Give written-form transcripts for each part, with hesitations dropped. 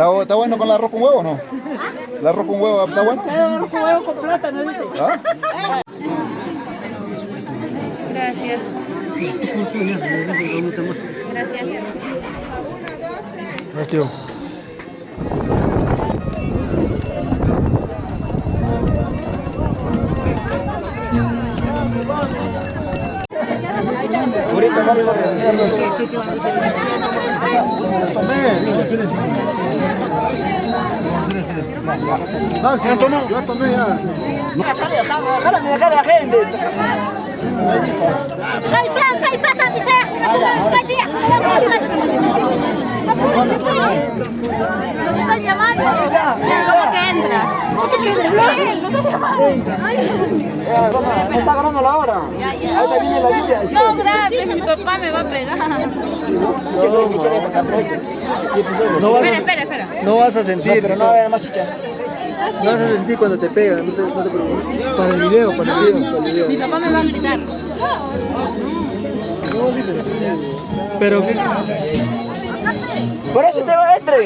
¿Está bueno con el arroz con huevo o no? ¿El arroz con huevo está bueno? El arroz con huevo con plátano, dice. ¿Ah? Gracias. Gracias. Gracias. Yo tomé ya. Déjame dejar a la gente. Nos están llamando. ¿Cómo que entra? Me está ganando la hora. Ahí está viene la lluvia. No, gracias, mi papá me va a pegar. Échale para que aproveche. Espera. No vas a sentir, Pero no va a haber más chicha. no vas a sentir cuando te pega, no te preocupes. Para el video, para el video. Mi papá me va a gritar. Pero ¿qué? Por eso te va a entrar.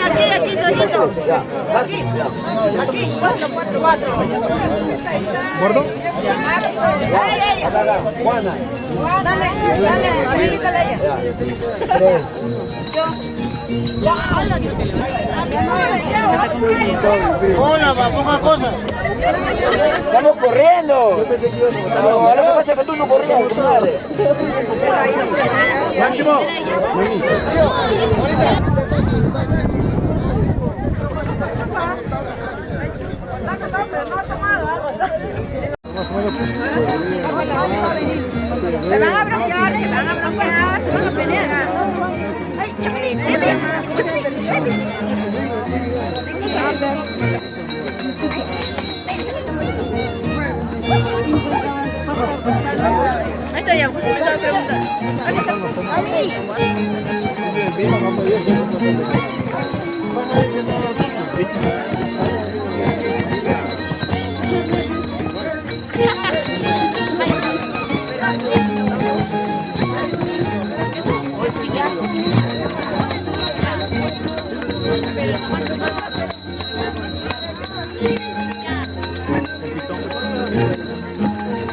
Aquí, solito. Aquí, cuatro. ¿Gordo? Juana. Dale, quítale a ella. 3. Hola, poca cosa. Estamos corriendo. No, lo que pasa es que tú no corrías, compadre. Máximo. Se van a bloquear, se van a pelear. Ay, esto ya, justo me estaba preguntando.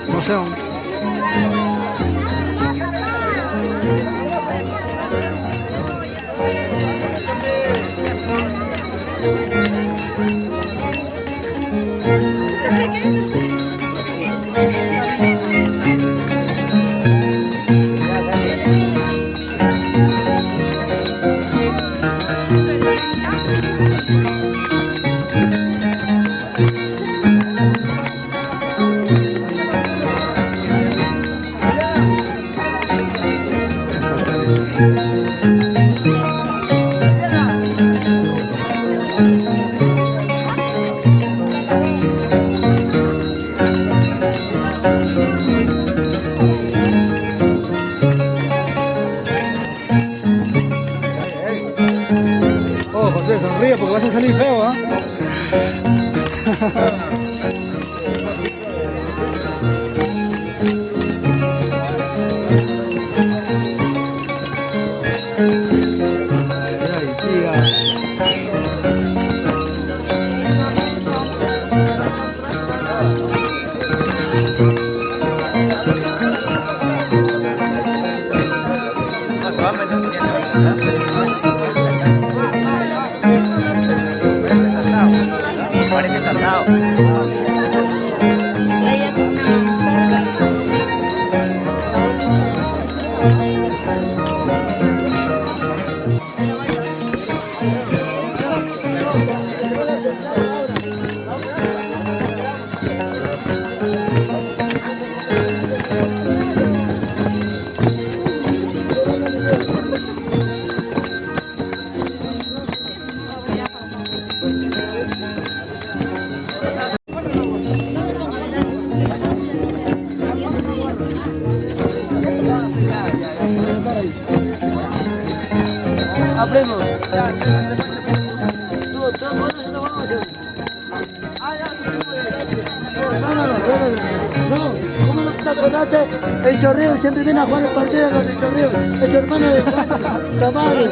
No sé aún. Oh, José, sonríe porque vas a salir feo, ¿ah? Ay, tía. Hablemos. No, ¿cómo no está? acordate, el Chorreo siempre viene a jugar el partido con el Chorreo. Es su hermano de Juan Tamaro.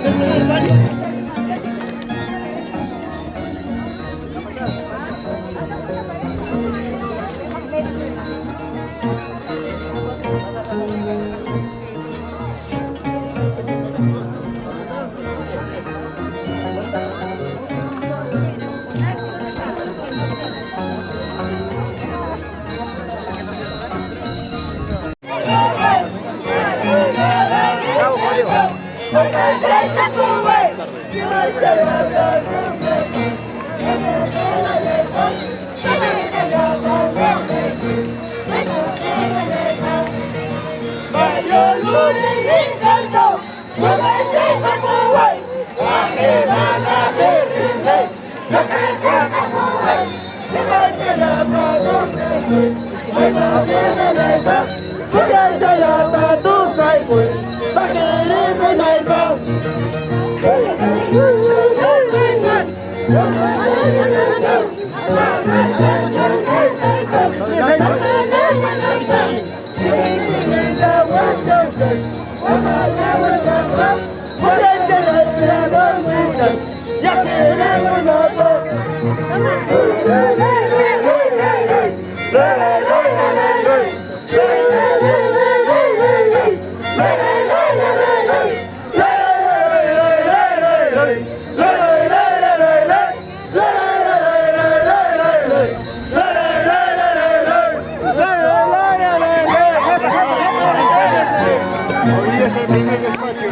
Hoy es el primer despacho.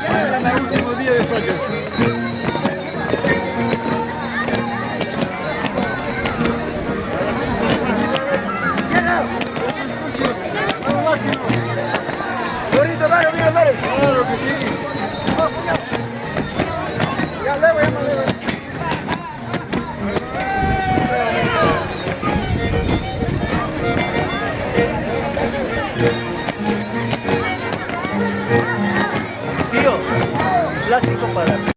Mañana el último día de despacho. Bonito, Mario, mira, Mario. Claro que sí.